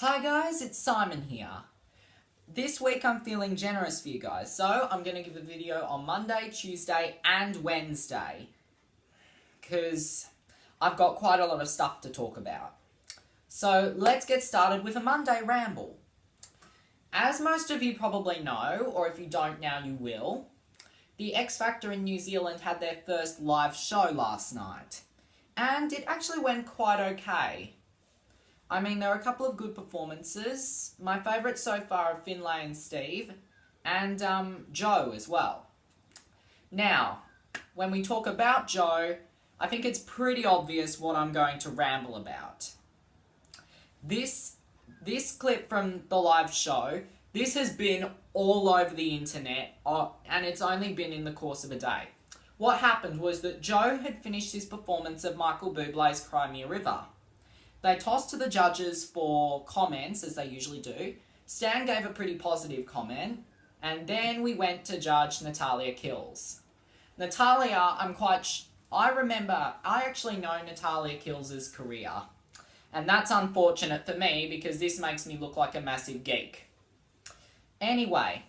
Hi guys, it's Simon here. This week I'm feeling generous for you guys, so I'm going to give a video on Monday, Tuesday and Wednesday, because I've got quite a lot of stuff to talk about. So let's get started with a Monday ramble. As most of you probably know, or if you don't now you will, the X Factor in New Zealand had their first live show last night, and it actually went quite okay. I mean, there were a couple of good performances. My favourites so far are Finlay and Steve, and Joe as well. Now, when we talk about Joe, I think it's pretty obvious what I'm going to ramble about. This clip from the live show, this has been all over the internet, and it's only been in the course of a day. What happened was that Joe had finished his performance of Michael Bublé's Cry Me a River. They tossed to the judges for comments, as they usually do. Stan gave a pretty positive comment, and then we went to judge Natalia Kills. Natalia, I actually know Natalia Kills' career, and that's unfortunate for me because this makes me look like a massive geek. Anyway,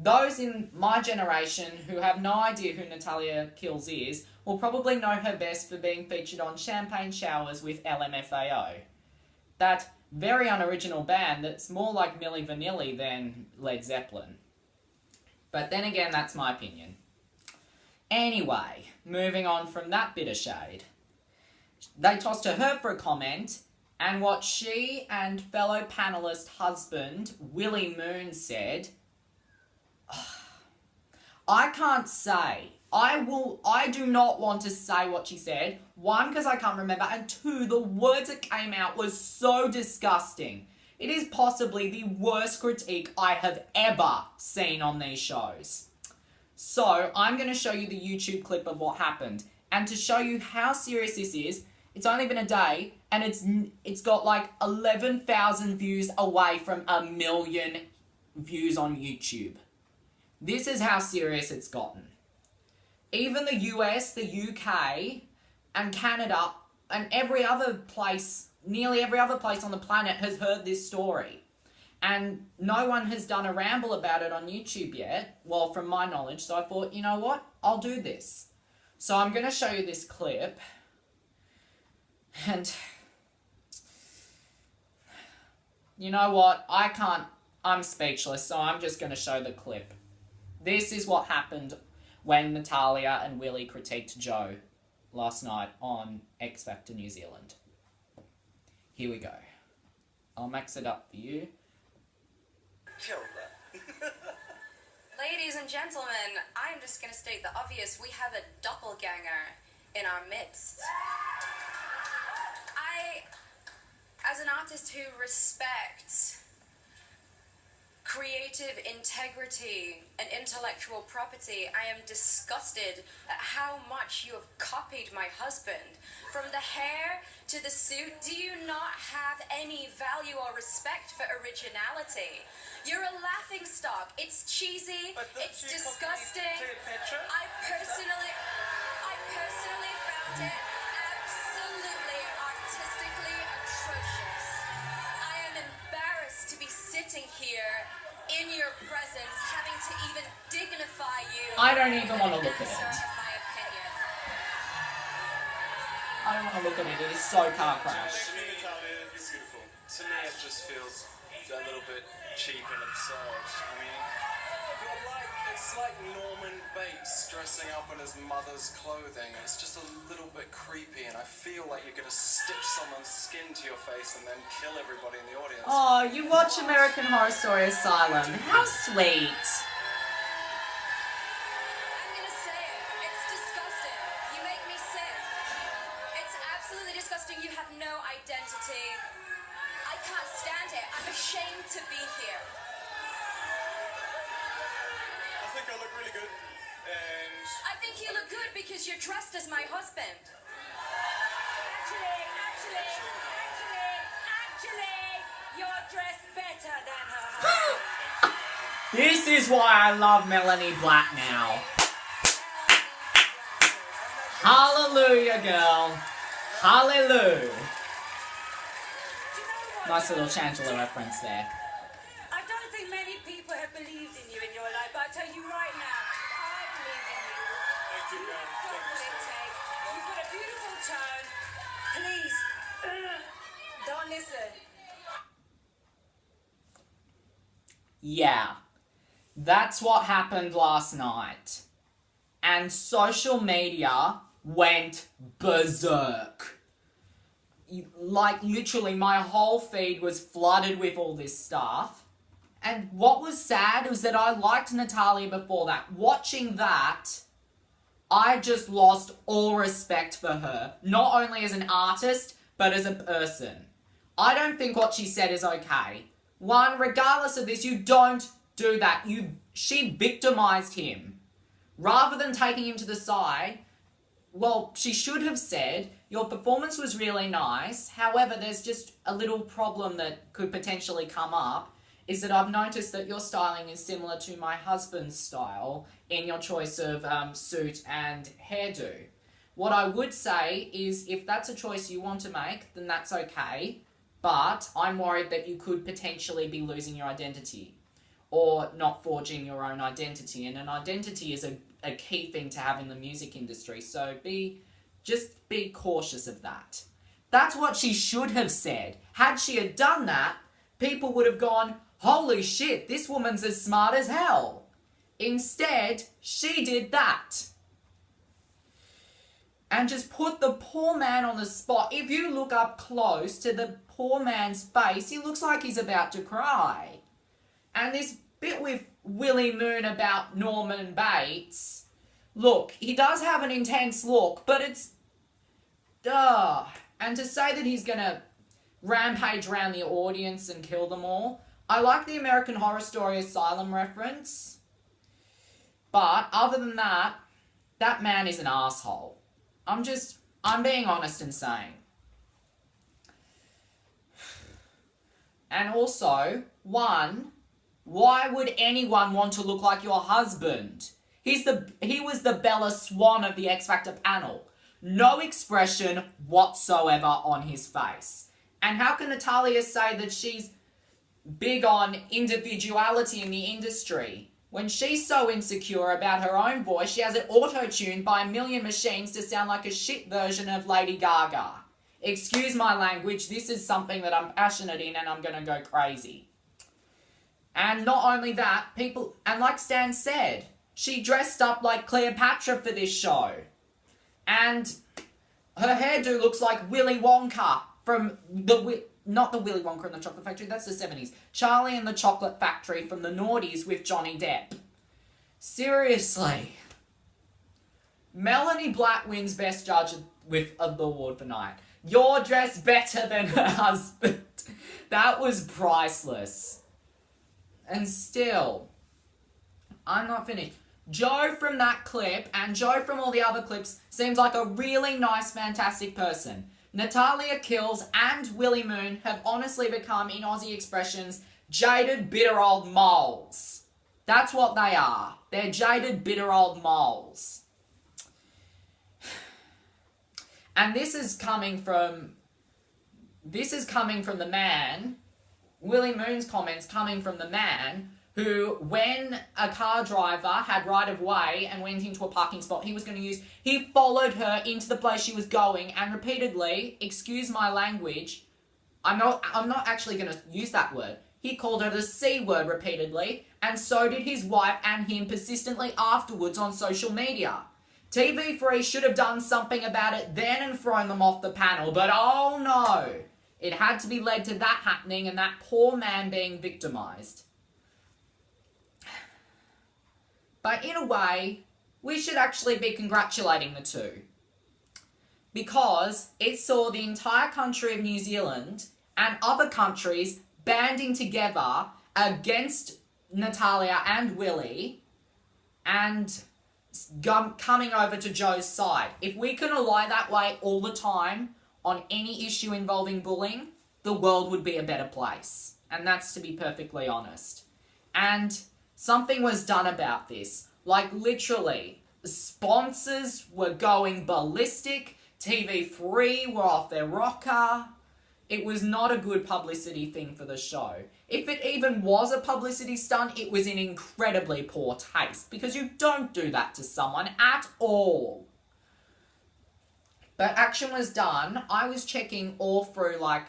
those in my generation who have no idea who Natalia Kills is will probably know her best for being featured on Champagne Showers with LMFAO. That very unoriginal band that's more like Milli Vanilli than Led Zeppelin. But then again, that's my opinion. Anyway, moving on from that bit of shade. They tossed to her for a comment, and what she and fellow panellist husband, Willy said, I can't say. I do not want to say what she said. One, because I can't remember, and two, the words that came out was so disgusting. It is possibly the worst critique I have ever seen on these shows. So, I'm going to show you the YouTube clip of what happened. And to show you how serious this is, it's only been a day, and it's got like 11,000 views away from 1 million views on YouTube. This is how serious it's gotten. Even the US, the UK, and Canada, and every other place, nearly every other place on the planet has heard this story. And no one has done a ramble about it on YouTube yet, well, from my knowledge, so I thought, you know what, I'll do this. So I'm going to show you this clip, and you know what, I'm speechless, so I'm just going to show the clip. This is what happened when Natalia and Willy critiqued Joe last night on X Factor New Zealand. Here we go. I'll mix it up for you. Kill that. Ladies and gentlemen, I'm just going to state the obvious. We have a doppelganger in our midst. As an artist who respects creative integrity and intellectual property, I am disgusted at how much you have copied my husband. From the hair to the suit, do you not have any value or respect for originality? You're a laughingstock. It's cheesy, it's disgusting. I personally found it absolutely artistically atrocious. I am embarrassed to be sitting here in your presence, having to even dignify you. I don't even want to look at it. My opinion. I don't want to look at it. It is so car crash. To me, Natalia is beautiful. To me, it just feels a little bit cheap and absurd. I mean, it's like Norman Bates dressing up in his mother's clothing. It's just a little bit creepy, and I feel like you're going to stitch someone's skin to your face and then kill everybody in the audience. Oh, you watch American Horror Story Asylum. How sweet. I'm gonna say it. It's disgusting. You make me sick. It's absolutely disgusting. You have no identity. I can't stand it. I'm ashamed to be here. I think I look really good, and I think you look good because you're dressed as my husband. Actually, you're dressed better than her husband. This is why I love Melanie Black now. Hallelujah, girl. Hallelujah. Nice little Chandler reference there. I don't think many people have believed in you in your life, but I tell you right now, I believe in you. Thank you, man. You've got what it takes. You've got a beautiful tone. Please, don't listen. Yeah, that's what happened last night. And social media went berserk. Like, literally, my whole feed was flooded with all this stuff. And what was sad was that I liked Natalia before that. Watching that, I just lost all respect for her. Not only as an artist, but as a person. I don't think what she said is okay. One, regardless of this, you don't do that. She victimized him. Rather than taking him to the side, well, she should have said, your performance was really nice. However, there's just a little problem that could potentially come up, is that I've noticed that your styling is similar to my husband's style in your choice of suit and hairdo. What I would say is, if that's a choice you want to make, then that's okay. But I'm worried that you could potentially be losing your identity or not forging your own identity. And an identity is a key thing to have in the music industry. So just be cautious of that. That's what she should have said. Had she had done that, people would have gone, holy shit, this woman's as smart as hell. Instead, she did that. And just put the poor man on the spot. If you look up close to the poor man's face, he looks like he's about to cry. And this bit with Willy Moon about Norman Bates, look, he does have an intense look, but it's... And to say that he's gonna rampage around the audience and kill them all, I like the American Horror Story Asylum reference, but other than that, that man is an asshole. I'm being honest and saying. And also, one, why would anyone want to look like your husband? He was the Bella Swan of the X Factor panel. No expression whatsoever on his face. And how can Natalia say that she's big on individuality in the industry when she's so insecure about her own voice she has it auto-tuned by a million machines to sound like a shit version of Lady Gaga? Excuse my language, this is something that I'm passionate in and I'm gonna go crazy. And not only that, and like Stan said, she dressed up like Cleopatra for this show. And her hairdo looks like Willy Wonka from not the Willy Wonka and the Chocolate Factory, that's the 70s. Charlie and the Chocolate Factory from the noughties with Johnny Depp. Seriously. Melanie Black wins Best Judge with the award for night. You're dressed better than her husband. That was priceless. And still, I'm not finished. Joe from that clip and Joe from all the other clips seems like a really nice, fantastic person. Natalia Kills and Willy Moon have honestly become, in Aussie expressions, jaded, bitter old moles. That's what they are. They're jaded, bitter old moles. And this is coming from the man, Willy Moon's comments coming from the man who, when a car driver had right of way and went into a parking spot he was going to use, he followed her into the place she was going and repeatedly, excuse my language, I'm not actually going to use that word, he called her the C word repeatedly, and so did his wife and him persistently afterwards on social media. TV3 should have done something about it then and thrown them off the panel, but oh no! It had to be led to that happening and that poor man being victimised. But in a way, we should actually be congratulating the two. Because it saw the entire country of New Zealand and other countries banding together against Natalia and Willy and coming over to Joe's side. If we can ally that way all the time on any issue involving bullying, the world would be a better place. And that's to be perfectly honest. And something was done about this. Like, literally, sponsors were going ballistic. TV3 were off their rocker. it was not a good publicity thing for the show. If it even was a publicity stunt, it was in incredibly poor taste, because you don't do that to someone at all. But action was done. I was checking all through, like,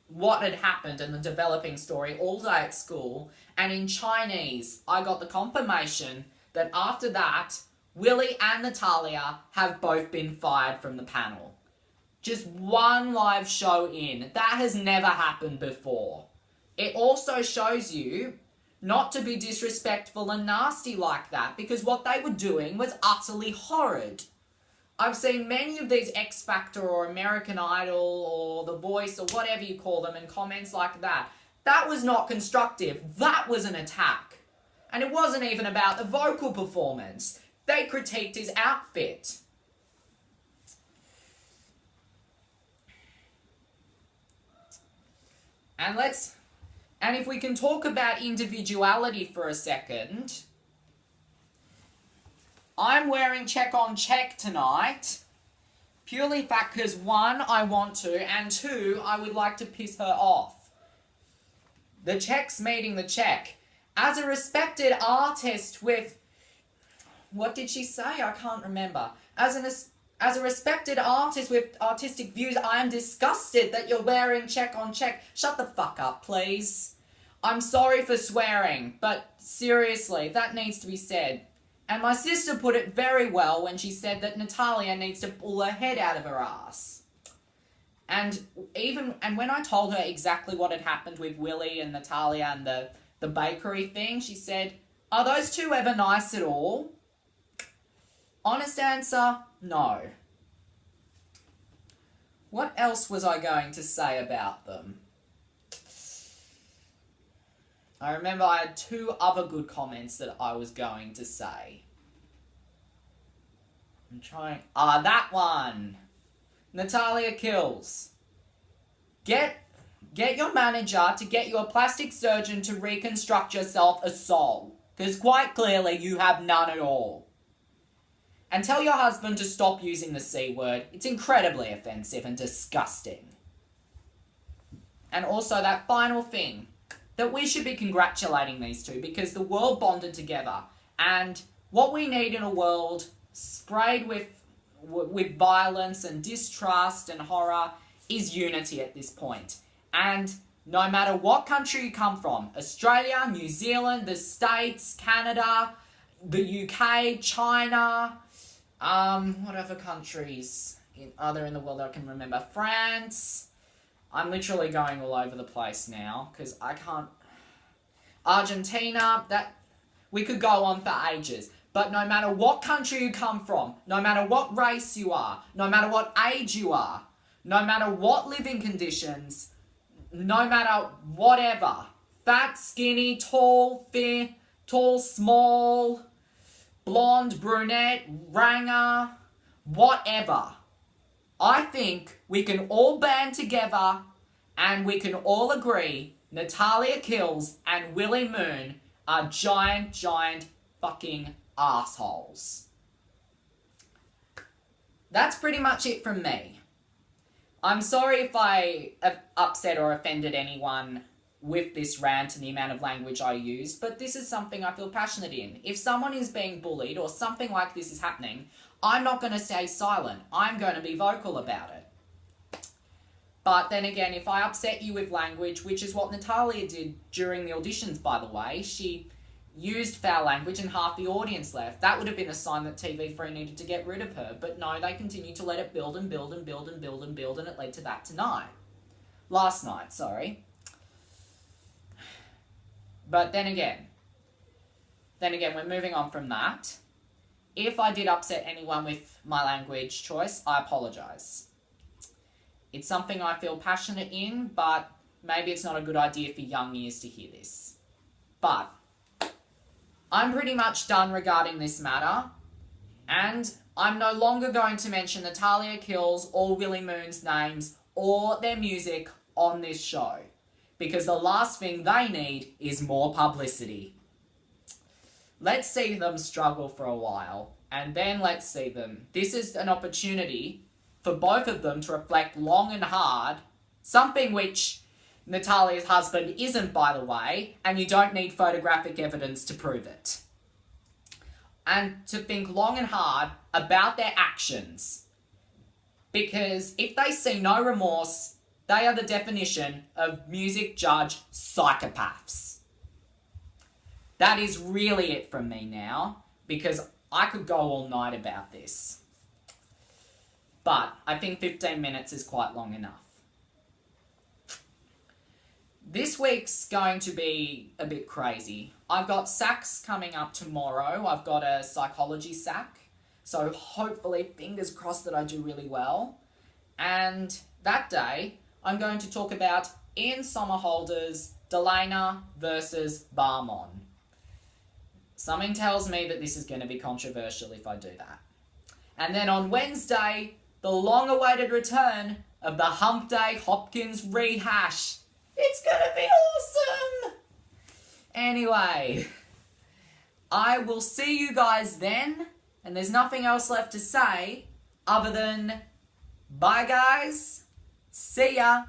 what had happened in the developing story all day at school, and in Chinese, I got the confirmation that after that, Willy and Natalia have both been fired from the panel. Just one live show in. That has never happened before. It also shows you not to be disrespectful and nasty like that, because what they were doing was utterly horrid. I've seen many of these X Factor or American Idol or The Voice or whatever you call them in comments like that. That was not constructive. That was an attack. And it wasn't even about the vocal performance. They critiqued his outfit. And if we can talk about individuality for a second, I'm wearing check on check tonight, purely fact because 1, I want to, and 2, I would like to piss her off. The check's meeting the check. As a respected artist with... What did she say? I can't remember. As a respected artist with artistic views, I am disgusted that you're wearing check on check. Shut the fuck up, please. I'm sorry for swearing, but seriously, that needs to be said. And my sister put it very well when she said that Natalia needs to pull her head out of her ass. And when I told her exactly what had happened with Willy and Natalia and the bakery thing, she said, "Are those two ever nice at all?" Honest answer, no. What else was I going to say about them? I remember I had 2 other good comments that I was going to say. I'm trying... that one! Natalia kills. Get your manager to get you a plastic surgeon to reconstruct yourself a soul. Because quite clearly you have none at all. And tell your husband to stop using the C word. It's incredibly offensive and disgusting. And also that final thing, that we should be congratulating these two because the world bonded together. And what we need in a world sprayed with violence and distrust and horror is unity at this point. And no matter what country you come from, Australia, New Zealand, the States, Canada, the UK, China, what other countries are there in the world that I can remember? France. I'm literally going all over the place now, because I can't... Argentina, we could go on for ages. But no matter what country you come from, no matter what race you are, no matter what age you are, no matter what living conditions, no matter whatever, fat, skinny, tall, thin, tall, small, blonde, brunette, ranger, whatever, I think we can all band together and we can all agree Natalia Kills and Willy Moon are giant, giant fucking assholes. That's pretty much it from me. I'm sorry if I have upset or offended anyone with this rant and the amount of language I used, but this is something I feel passionate in. If someone is being bullied or something like this is happening, I'm not going to stay silent. I'm going to be vocal about it. But then again, if I upset you with language, which is what Natalia did during the auditions, by the way, she used foul language and half the audience left. That would have been a sign that TV3 needed to get rid of her. But no, they continued to let it build and build and build and build and build, and it led to that tonight. Last night, sorry. But then again, we're moving on from that. If I did upset anyone with my language choice, I apologise. It's something I feel passionate in, but maybe it's not a good idea for young ears to hear this. But I'm pretty much done regarding this matter, and I'm no longer going to mention Natalia Kills or Willy Moon's names or their music on this show, because the last thing they need is more publicity. Let's see them struggle for a while, and then let's see them. This is an opportunity for both of them to reflect long and hard Something which Natalia's husband isn't, by the way, and you don't need photographic evidence to prove it. And to think long and hard about their actions. Because if they see no remorse, they are the definition of music judge psychopaths. That is really it from me now, because I could go all night about this. But I think 15 minutes is quite long enough. This week's going to be a bit crazy. I've got SACs coming up tomorrow. I've got a psychology SAC. So hopefully, fingers crossed that I do really well. And that day, I'm going to talk about Ian Somerhalder's Delana versus Barmon. Something tells me that this is going to be controversial if I do that. And then on Wednesday, the long-awaited return of the Hump Day Hopkins rehash. It's gonna be awesome! Anyway, I will see you guys then, and there's nothing else left to say other than bye guys, see ya!